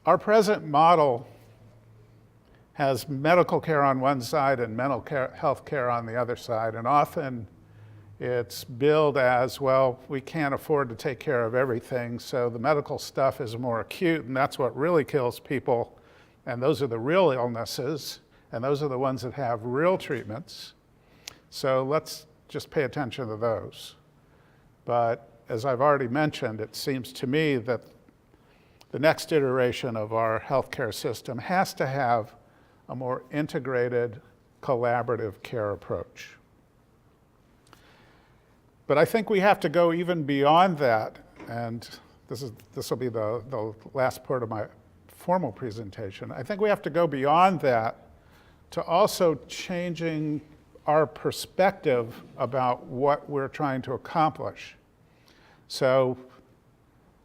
Our present model has medical care on one side and mental health care on the other side, and often it's billed as, well, we can't afford to take care of everything, so the medical stuff is more acute, and that's what really kills people, and those are the real illnesses, and those are the ones that have real treatments. So let's just pay attention to those. But as I've already mentioned, it seems to me that the next iteration of our healthcare system has to have a more integrated, collaborative care approach. But I think we have to go even beyond that, and this will be the last part of my formal presentation. I think we have to go beyond that to also changing our perspective about what we're trying to accomplish. So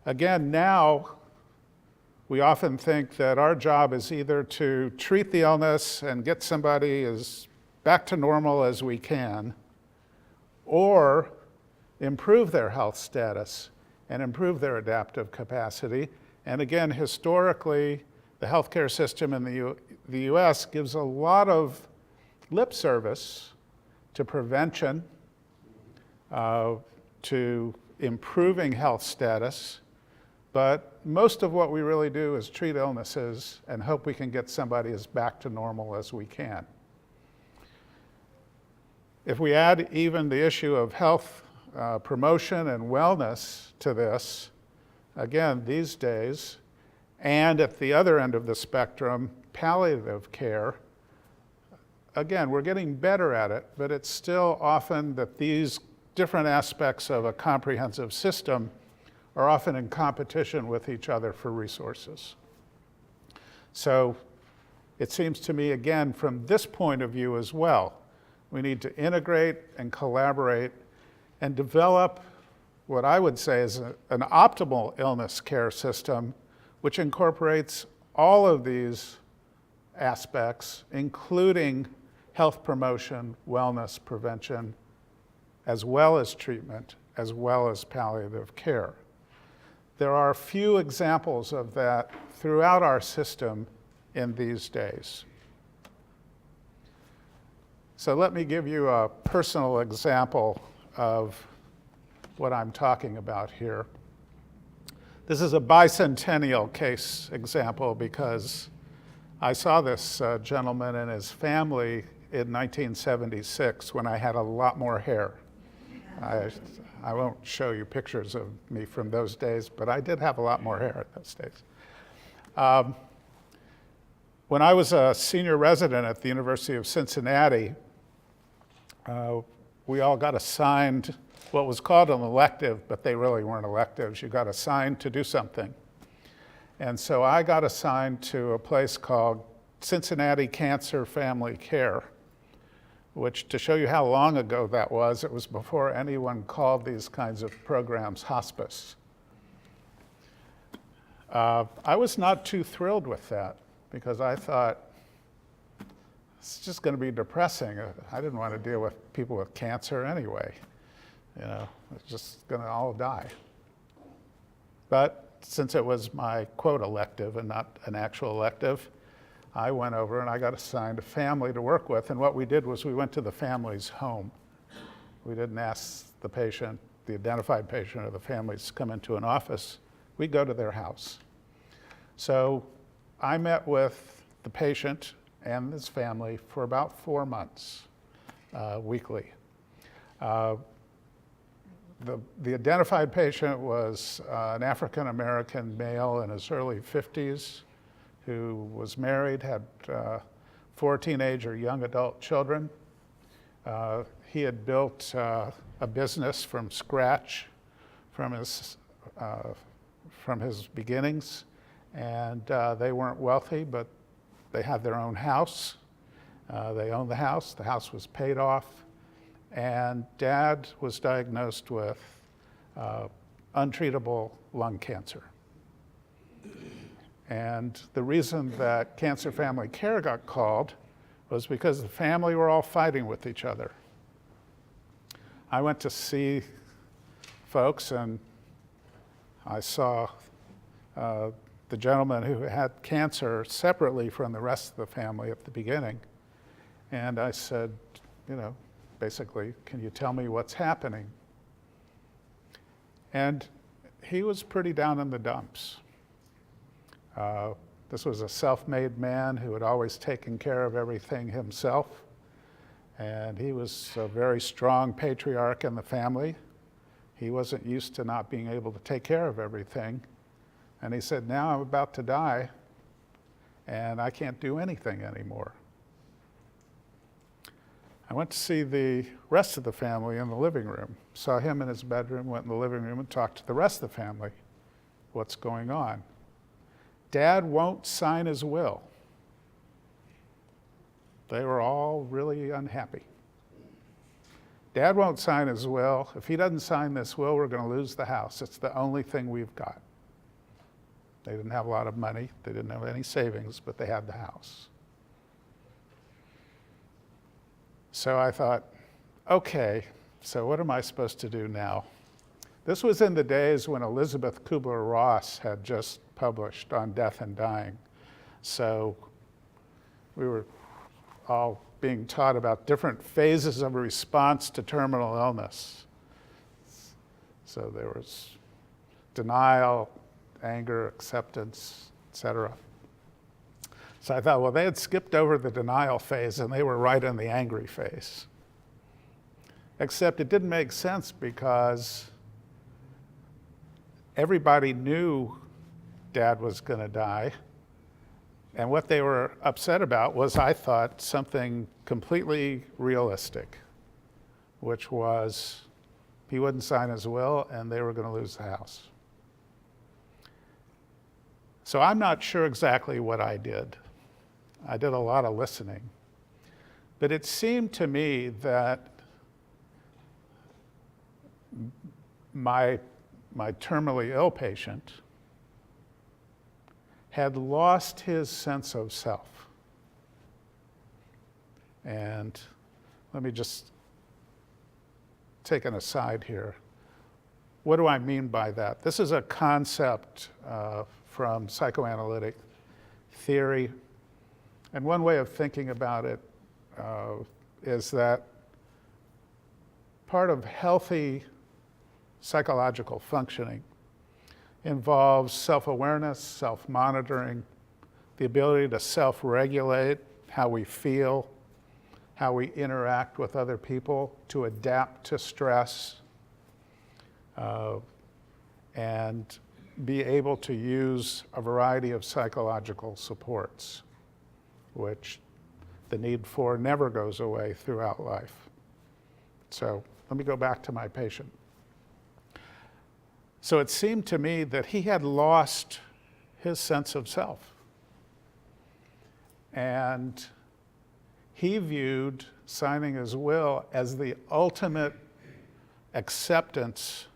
again, now we often think that our job is either to treat the illness and get somebody as back to normal as we can, or improve their health status and improve their adaptive capacity. And again, historically, the healthcare system in the US gives a lot of lip service to prevention, to improving health status, but most of what we really do is treat illnesses and hope we can get somebody as back to normal as we can. If we add even the issue of health promotion and wellness to this, again, these days, and at the other end of the spectrum, palliative care, again, we're getting better at it, but it's still often that these different aspects of a comprehensive system are often in competition with each other for resources. So it seems to me, again, from this point of view as well, we need to integrate and collaborate and develop what I would say is an optimal illness care system, which incorporates all of these aspects, including health promotion, wellness, prevention, as well as treatment, as well as palliative care. There are a few examples of that throughout our system in these days. So let me give you a personal example of what I'm talking about here. This is a bicentennial case example because I saw this gentleman and his family in 1976 when I had a lot more hair. I won't show you pictures of me from those days, but I did have a lot more hair at those days. When I was a senior resident at the University of Cincinnati, we all got assigned what was called an elective, but they really weren't electives. You got assigned to do something. And so I got assigned to a place called Cincinnati Cancer Family Care, which, to show you how long ago that was, it was before anyone called these kinds of programs hospice. I was not too thrilled with that because I thought, it's just going to be depressing. I didn't want to deal with people with cancer anyway. You know, it's just going to all die. But since it was my quote elective and not an actual elective, I went over and I got assigned a family to work with, and what we did was we went to the family's home. We didn't ask the patient, the identified patient or the families to come into an office. We'd go to their house. So I met with the patient and his family for about 4 months, weekly. The identified patient was an African-American male in his early 50s who was married, had 4 teenage or young adult children. He had built a business from scratch from his beginnings, and they weren't wealthy, but they had their own house. They owned the house was paid off, and Dad was diagnosed with untreatable lung cancer. And the reason that Cancer Family Care got called was because the family were all fighting with each other. I went to see folks and I saw the gentleman who had cancer separately from the rest of the family at the beginning. And I said, you know, basically, can you tell me what's happening? And he was pretty down in the dumps. This was a self-made man who had always taken care of everything himself. And he was a very strong patriarch in the family. He wasn't used to not being able to take care of everything. And he said, now I'm about to die, and I can't do anything anymore. I went to see the rest of the family in the living room, saw him in his bedroom, went in the living room and talked to the rest of the family. What's going on? Dad won't sign his will. They were all really unhappy. Dad won't sign his will. If he doesn't sign this will, we're going to lose the house. It's the only thing we've got. They didn't have a lot of money. They didn't have any savings, but they had the house. So I thought, okay, so what am I supposed to do now? This was in the days when Elizabeth Kubler-Ross had just published on death and dying. So we were all being taught about different phases of a response to terminal illness. So there was denial, anger, acceptance, etc. So I thought, well, they had skipped over the denial phase and they were right in the angry phase. Except it didn't make sense because everybody knew Dad was going to die. And what they were upset about was, I thought, something completely realistic, which was he wouldn't sign his will and they were going to lose the house. So I'm not sure exactly what I did. I did a lot of listening. But it seemed to me that my terminally ill patient had lost his sense of self. And let me just take an aside here. What do I mean by that? This is a concept from psychoanalytic theory. And one way of thinking about it is that part of healthy psychological functioning involves self-awareness, self-monitoring, the ability to self-regulate how we feel, how we interact with other people, to adapt to stress, and be able to use a variety of psychological supports, which the need for never goes away throughout life. So let me go back to my patient. So it seemed to me that he had lost his sense of self. And he viewed signing his will as the ultimate acceptance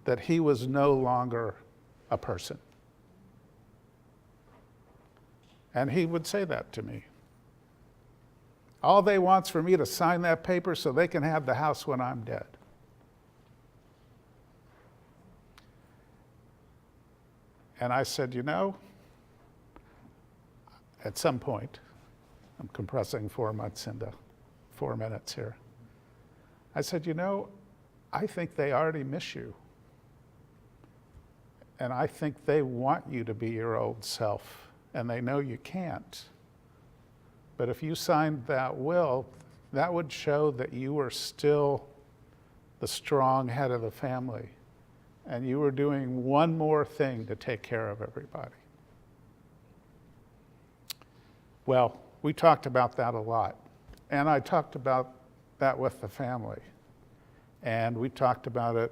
that he was no longer a person. And he would say that to me. All they want's for me to sign that paper so they can have the house when I'm dead. And I said, you know, at some point, I'm compressing 4 months into 4 minutes here. I said, you know, I think they already miss you. And I think they want you to be your old self, and they know you can't. But if you signed that will, that would show that you were still the strong head of the family, and you were doing one more thing to take care of everybody. Well, we talked about that a lot. And I talked about that with the family. And we talked about it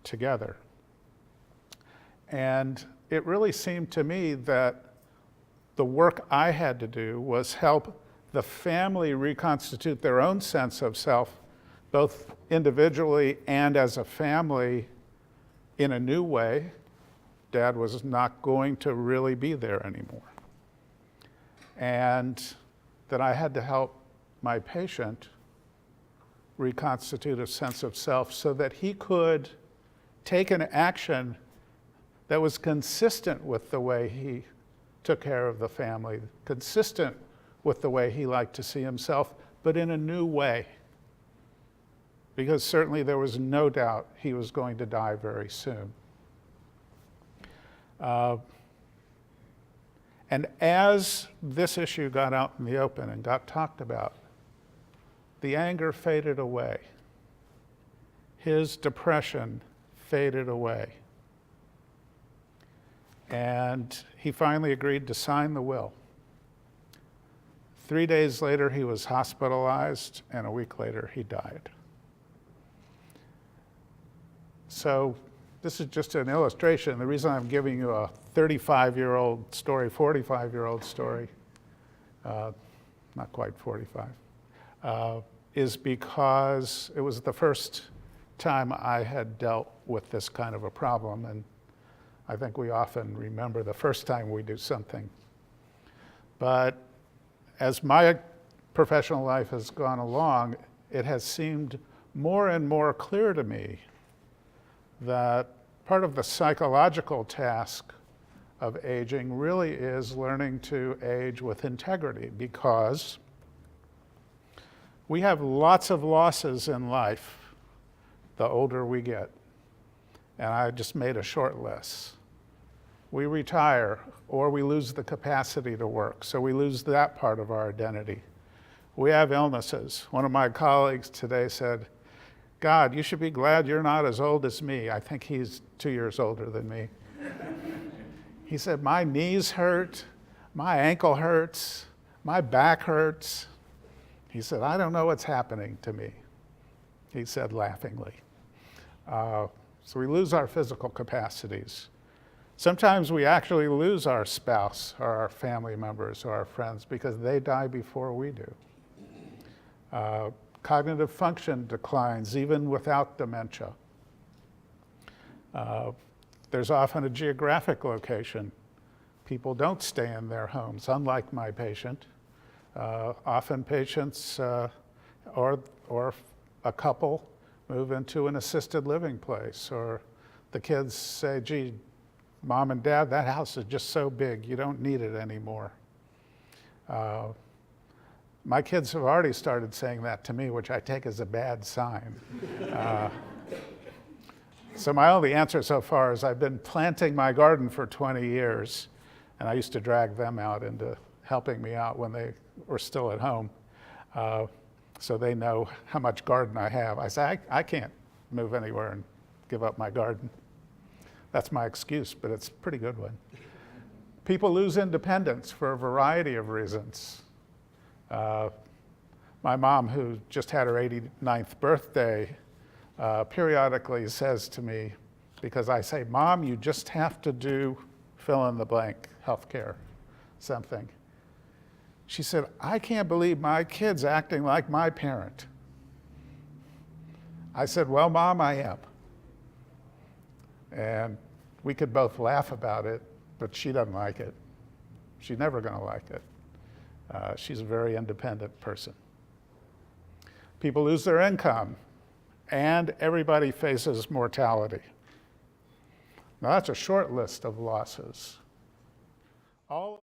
together. And it really seemed to me that the work I had to do was help the family reconstitute their own sense of self, both individually and as a family, in a new way. Dad was not going to really be there anymore. And that I had to help my patient reconstitute a sense of self so that he could take an action that was consistent with the way he took care of the family, consistent with the way he liked to see himself, but in a new way. Because certainly there was no doubt he was going to die very soon. And as this issue got out in the open and got talked about, the anger faded away. His depression faded away. And he finally agreed to sign the will. 3 days later, he was hospitalized, and a week later, he died. So this is just an illustration. The reason I'm giving you a 35-year-old story, 45-year-old story, not quite 45, is because it was the first time I had dealt with this kind of a problem, and I think we often remember the first time we do something. But as my professional life has gone along, it has seemed more and more clear to me that part of the psychological task of aging really is learning to age with integrity, because we have lots of losses in life the older we get. And I just made a short list. We retire, or we lose the capacity to work, so we lose that part of our identity. We have illnesses. One of my colleagues today said, God, you should be glad you're not as old as me. I think he's 2 years older than me. He said, my knees hurt, my ankle hurts, my back hurts. He said, I don't know what's happening to me, he said laughingly. So we lose our physical capacities. Sometimes we actually lose our spouse or our family members or our friends because they die before we do. Cognitive function declines even without dementia. There's often a geographic location. People don't stay in their homes, unlike my patient. Often patients or a couple move into an assisted living place, or the kids say, gee, Mom and Dad, that house is just so big, you don't need it anymore. My kids have already started saying that to me, which I take as a bad sign. So my only answer so far is I've been planting my garden for 20 years, and I used to drag them out into helping me out when they were still at home. So they know how much garden I have. I say, I can't move anywhere and give up my garden. That's my excuse, but it's a pretty good one. People lose independence for a variety of reasons. My mom, who just had her 89th birthday, periodically says to me, because I say, Mom, you just have to do fill in the blank, healthcare, something. She said, I can't believe my kid's acting like my parent. I said, well, Mom, I am. And we could both laugh about it, but she doesn't like it. She's never going to like it. She's a very independent person. People lose their income, and everybody faces mortality. Now, that's a short list of losses. All